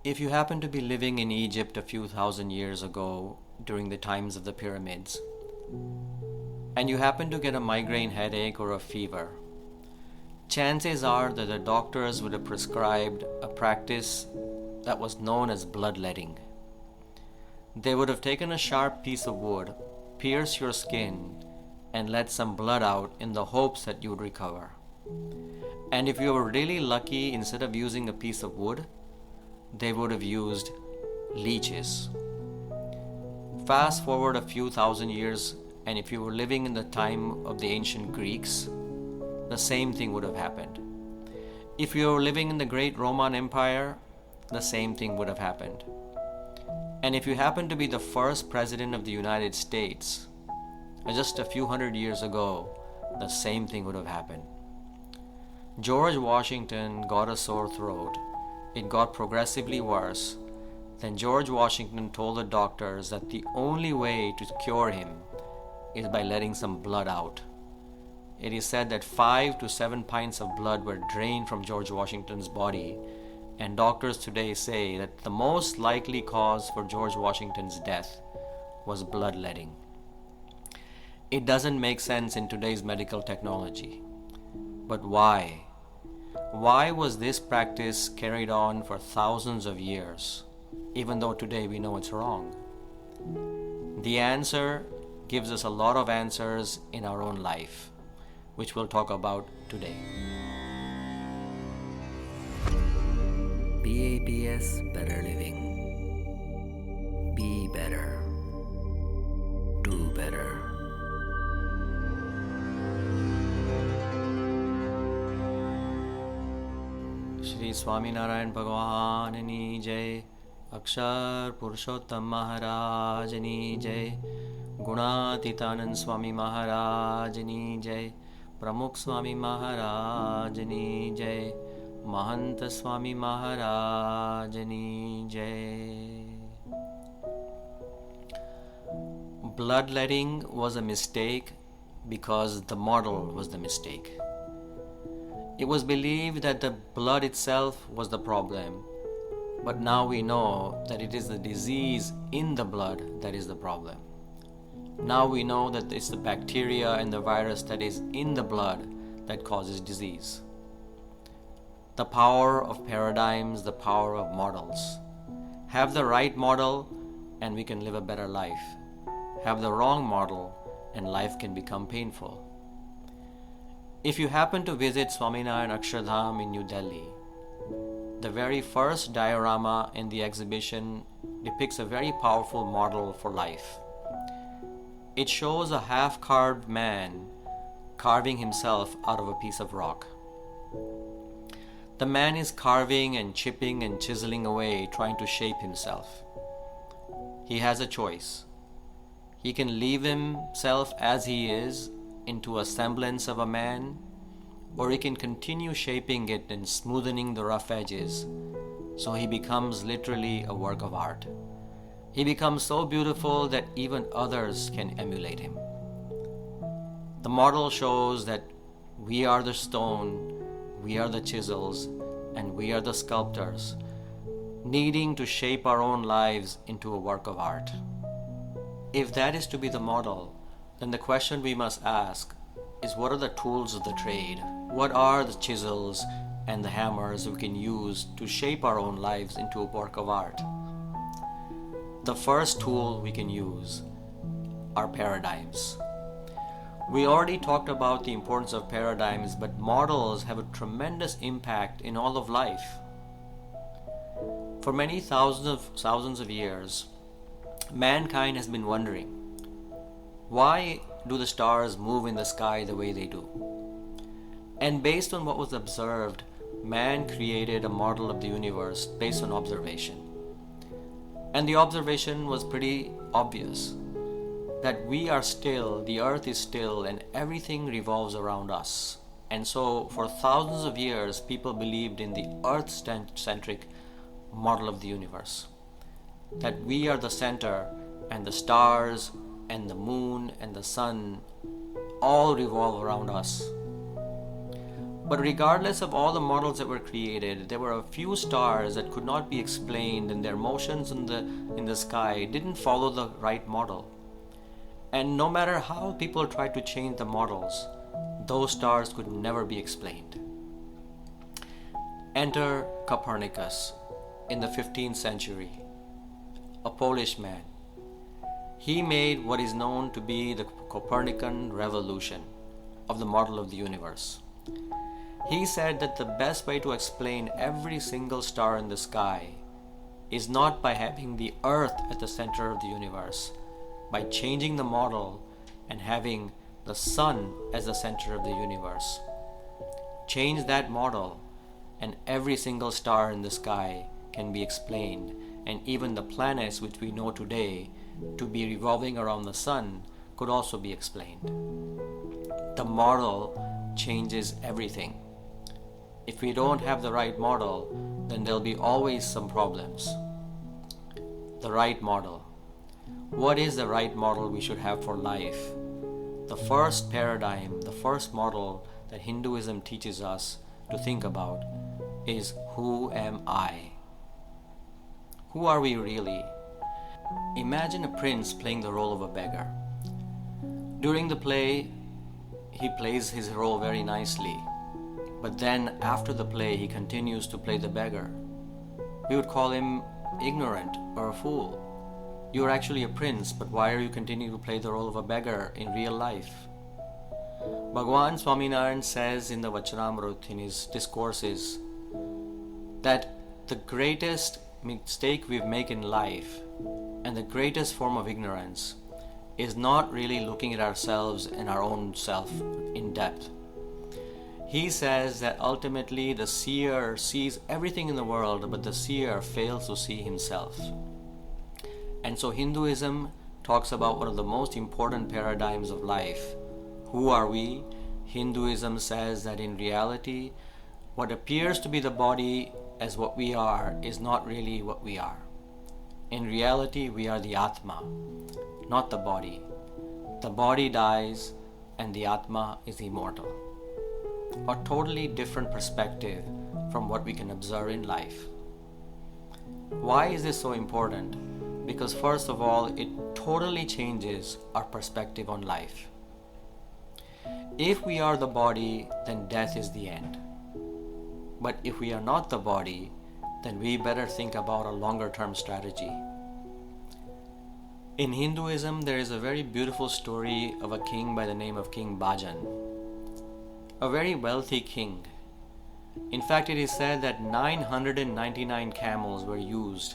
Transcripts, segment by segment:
If you happen to be living in Egypt a few thousand years ago during the times of the pyramids, and you happen to get a migraine headache or a fever, chances are that the doctors would have prescribed a practice that was known as bloodletting. They would have taken a sharp piece of wood, pierced your skin, and let some blood out in the hopes that you would recover. And if you were really lucky, instead of using a piece of wood, they would have used leeches. Fast forward a few thousand years, and if you were living in the time of the ancient Greeks, the same thing would have happened. If you were living in the great Roman Empire, the same thing would have happened. And if you happen to be the first president of the United States, just a few hundred years ago, the same thing would have happened. George Washington got a sore throat. It got progressively worse. Then George Washington told the doctors that the only way to cure him is by letting some blood out. It is said that 5 to 7 pints of blood were drained from George Washington's body, and doctors today say that the most likely cause for George Washington's death was bloodletting. It doesn't make sense in today's medical technology. But why? Why was this practice carried on for thousands of years, even though today we know it's wrong? The answer gives us a lot of answers in our own life, which we'll talk about today. BAPS Better Living. Be better. Do better. Shri Swaminarayan भगवान जय, अक्षर पुरुषोत्तम महाराज जय, गुणातीतानंद स्वामी महाराज जय, प्रमुख स्वामी महाराज जय, महंत स्वामी महाराज जय. Bloodletting was a mistake because the model was the mistake. It was believed that the blood itself was the problem, but now we know that it is the disease in the blood that is the problem. Now we know that it's the bacteria and the virus that is in the blood that causes disease. The power of paradigms, the power of models. Have the right model and we can live a better life. Have the wrong model and life can become painful. If you happen to visit Swaminarayan Akshardham in New Delhi, the very first diorama in the exhibition depicts a very powerful model for life. It shows a half-carved man carving himself out of a piece of rock. The man is carving and chipping and chiseling away, trying to shape himself. He has a choice. He can leave himself as he is into a semblance of a man, or he can continue shaping it and smoothing the rough edges, so he becomes literally a work of art. He becomes so beautiful that even others can emulate him. The model shows that we are the stone, we are the chisels, and we are the sculptors, needing to shape our own lives into a work of art. If that is to be the model, then the question we must ask is, what are the tools of the trade? What are the chisels and the hammers we can use to shape our own lives into a work of art? The first tool we can use are paradigms. We already talked about the importance of paradigms, but models have a tremendous impact in all of life. For many thousands of years, mankind has been wondering, why do the stars move in the sky the way they do? And based on what was observed, man created a model of the universe based on observation. And the observation was pretty obvious, that we are still, the earth is still, and everything revolves around us. And so for thousands of years, people believed in the earth-centric model of the universe, that we are the center and the stars and the moon and the sun all revolve around us. But regardless of all the models that were created, there were a few stars that could not be explained, and their motions in the sky didn't follow the right model. And no matter how people tried to change the models, those stars could never be explained. Enter Copernicus in the 15th century, a Polish man. He made what is known to be the Copernican revolution of the model of the universe. He said that the best way to explain every single star in the sky is not by having the Earth at the center of the universe, by changing the model and having the Sun as the center of the universe. Change that model and every single star in the sky can be explained, and even the planets which we know today to be revolving around the Sun could also be explained. The model changes everything. If we don't have the right model, then there'll be always some problems. The right model. What is the right model we should have for life? The first paradigm, the first model that Hinduism teaches us to think about is, who am I? Who are we really? Imagine a prince playing the role of a beggar. During the play, he plays his role very nicely. But then after the play, he continues to play the beggar. We would call him ignorant or a fool. You are actually a prince, but why are you continuing to play the role of a beggar in real life? Bhagavan Swaminarayan says in the Vachanamrut, in his discourses, that the greatest mistake we make in life and the greatest form of ignorance is not really looking at ourselves and our own self in depth. He says that ultimately the seer sees everything in the world, but the seer fails to see himself. And so Hinduism talks about one of the most important paradigms of life. Who are we? Hinduism says that in reality, what appears to be the body as what we are is not really what we are. In reality, we are the Atma, not the body. The body dies and the Atma is immortal. A totally different perspective from what we can observe in life. Why is this so important? Because first of all, it totally changes our perspective on life. If we are the body, then death is the end. But if we are not the body, then we better think about a longer term strategy. In Hinduism, there is a very beautiful story of a king by the name of King Bajan. A very wealthy king. In fact, it is said that 999 camels were used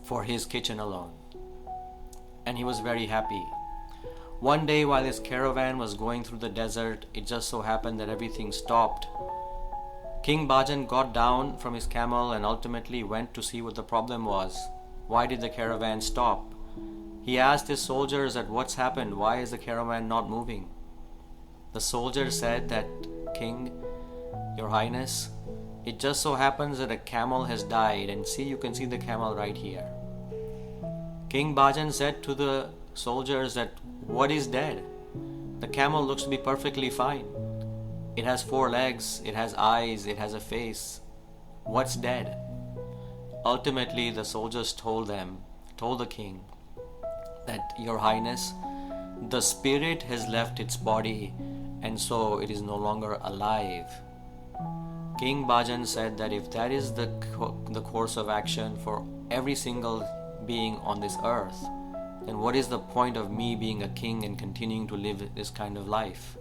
for his kitchen alone. And he was very happy. One day while his caravan was going through the desert, it just so happened that everything stopped. King Bajan got down from his camel and ultimately went to see what the problem was. Why did the caravan stop? He asked his soldiers that what's happened, why is the caravan not moving? The soldier said that, King, Your Highness, it just so happens that a camel has died, and see, you can see the camel right here. King Bajan said to the soldiers that, what is dead? The camel looks to be perfectly fine. It has 4 legs, it has eyes, it has a face. What's dead? Ultimately, the soldiers told the king, that Your Highness, the spirit has left its body and so it is no longer alive. King Bajan said that if that is the course of action for every single being on this earth, then what is the point of me being a king and continuing to live this kind of life?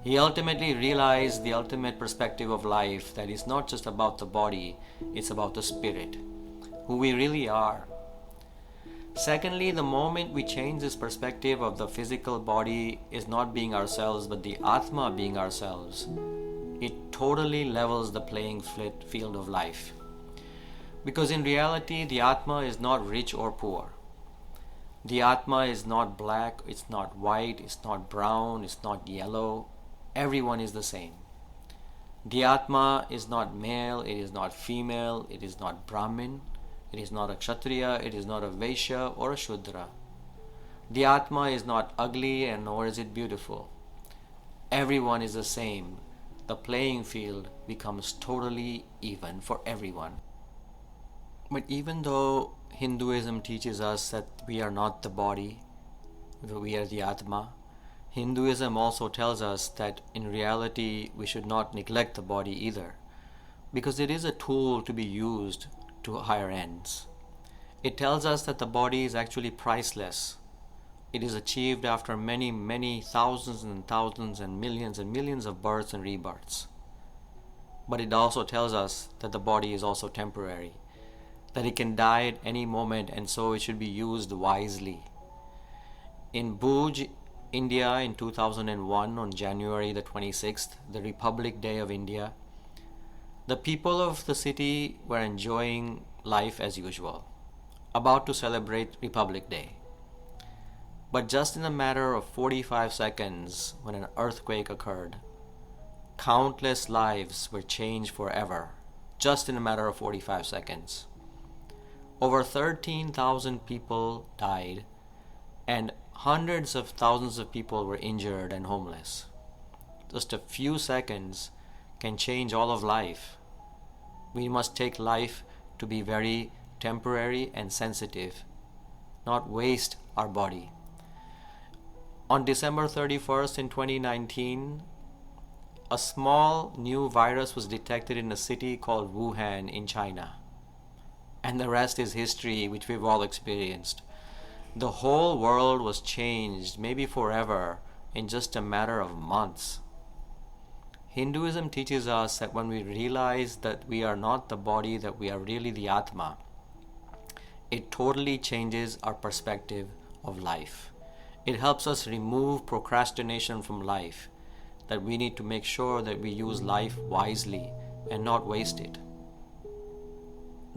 He ultimately realized the ultimate perspective of life, that it's not just about the body, it's about the spirit, who we really are. Secondly, the moment we change this perspective of the physical body is not being ourselves, but the Atma being ourselves, it totally levels the playing field of life. Because in reality, the Atma is not rich or poor. The Atma is not black, it's not white, it's not brown, it's not yellow. Everyone is the same. The Atma is not male, it is not female, it is not Brahmin, it is not a Kshatriya, it is not a Vaishya or a Shudra. The Atma is not ugly and nor is it beautiful. Everyone is the same. the playing field becomes totally even for everyone. But even though Hinduism teaches us that we are not the body, we are the Atma, Hinduism also tells us that in reality we should not neglect the body either, because it is a tool to be used to higher ends. It tells us that the body is actually priceless. It is achieved after many, many thousands and millions of births and rebirths. But it also tells us that the body is also temporary, that it can die at any moment, and so it should be used wisely. In Bhuj, India, in 2001, on January the 26th, the Republic Day of India, the people of the city were enjoying life as usual, about to celebrate Republic Day. But just in a matter of 45 seconds, when an earthquake occurred, countless lives were changed forever, just in a matter of 45 seconds. Over 13,000 people died, and hundreds of thousands of people were injured and homeless. Just a few seconds can change all of life. We must take life to be very temporary and sensitive, not waste our body. On December 31st in 2019, a small new virus was detected in a city called Wuhan in China. And the rest is history, which we've all experienced. The whole world was changed, maybe forever, in just a matter of months. Hinduism teaches us that when we realize that we are not the body, that we are really the Atma, it totally changes our perspective of life. It helps us remove procrastination from life, that we need to make sure that we use life wisely and not waste it.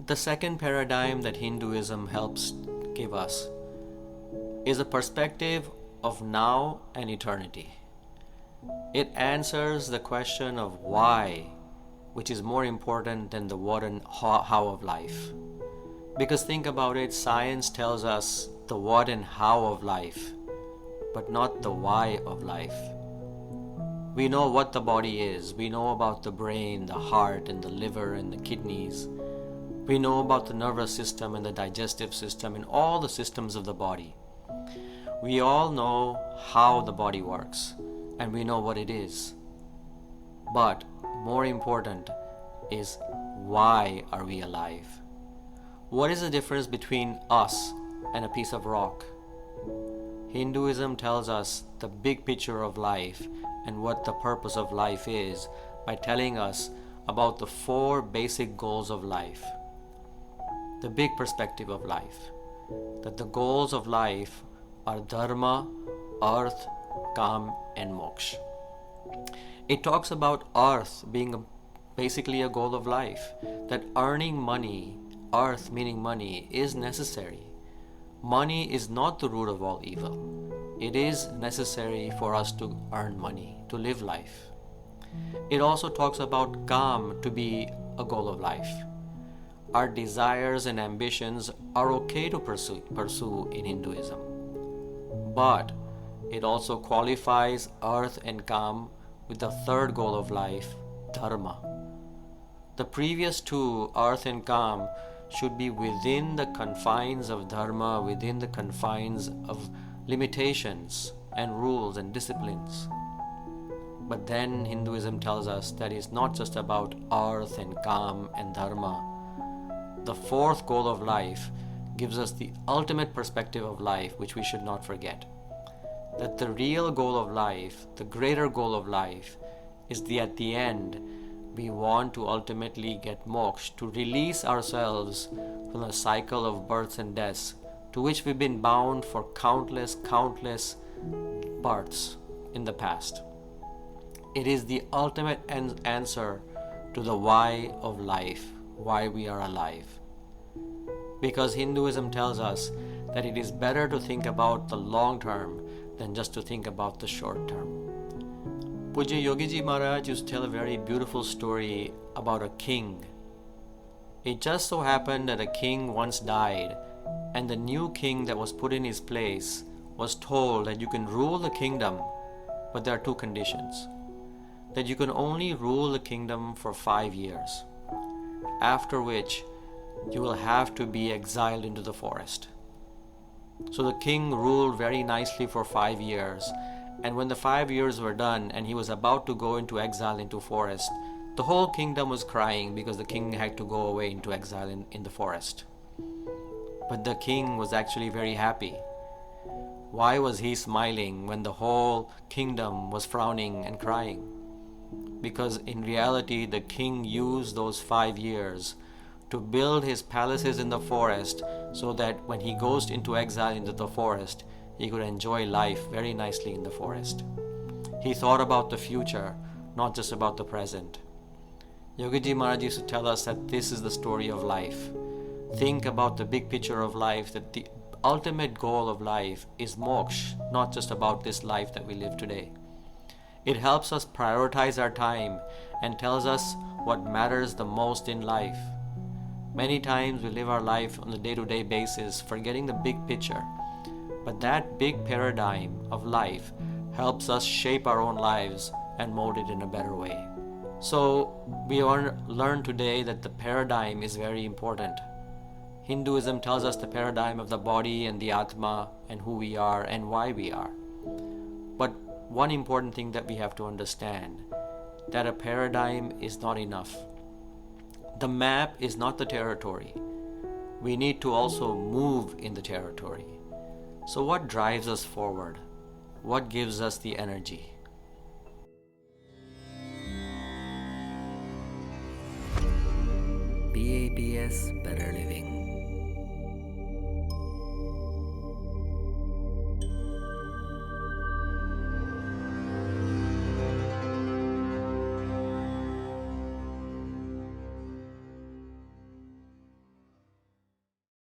The second paradigm that Hinduism helps give us is a perspective of now and eternity. It answers the question of why, which is more important than the what and how of life. Because think about it, science tells us the what and how of life, but not the why of life. We know what the body is. We know about the brain, the heart, and the liver, and the kidneys. We know about the nervous system and the digestive system and all the systems of the body. We all know how the body works, and we know what it is. But more important is, why are we alive? What is the difference between us and a piece of rock? Hinduism tells us the big picture of life and what the purpose of life is by telling us about the 4 basic goals of life. The big perspective of life, that the goals of life are dharma, arth, kam, and moksha. It talks about arth being basically a goal of life, that earning money, arth meaning money, is necessary. Money is not the root of all evil. It is necessary for us to earn money, to live life. It also talks about kam to be a goal of life. Our desires and ambitions are okay to pursue in Hinduism. But it also qualifies arth and kam with the third goal of life, dharma. The previous 2, arth and kam, should be within the confines of dharma, within the confines of limitations and rules and disciplines. But then Hinduism tells us that it's not just about arth and kam and dharma. The 4th goal of life gives us the ultimate perspective of life, which we should not forget. That the real goal of life, the greater goal of life, is at the end, we want to ultimately get moksha, to release ourselves from the cycle of births and deaths to which we've been bound for countless births in the past. It is the ultimate answer to the why of life, why we are alive. Because Hinduism tells us that it is better to think about the long term than just to think about the short term. Pujya Yogiji Maharaj used to tell a very beautiful story about a king. It just so happened that a king once died, and the new king that was put in his place was told that you can rule the kingdom, but there are 2 conditions. that you can only rule the kingdom for 5 years, after which you will have to be exiled into the forest. So the king ruled very nicely for 5 years, and when the 5 years were done and he was about to go into exile into forest, the whole kingdom was crying because the king had to go away into exile in the forest. But the king was actually very happy. Why was he smiling when the whole kingdom was frowning and crying? Because in reality, the king used those 5 years to build his palaces in the forest so that when he goes into exile into the forest, he could enjoy life very nicely in the forest. He thought about the future, not just about the present. Yogiji Maharaj used to tell us that this is the story of life. Think about the big picture of life, that the ultimate goal of life is moksha, not just about this life that we live today. It helps us prioritize our time and tells us what matters the most in life. Many times we live our life on a day-to-day basis, forgetting the big picture. But that big paradigm of life helps us shape our own lives and mold it in a better way. So we learn today that the paradigm is very important. Hinduism tells us the paradigm of the body and the Atma and who we are and why we are. But one important thing that we have to understand, that a paradigm is not enough. The map is not the territory. We need to also move in the territory. So what drives us forward? What gives us the energy? BABS Better Live.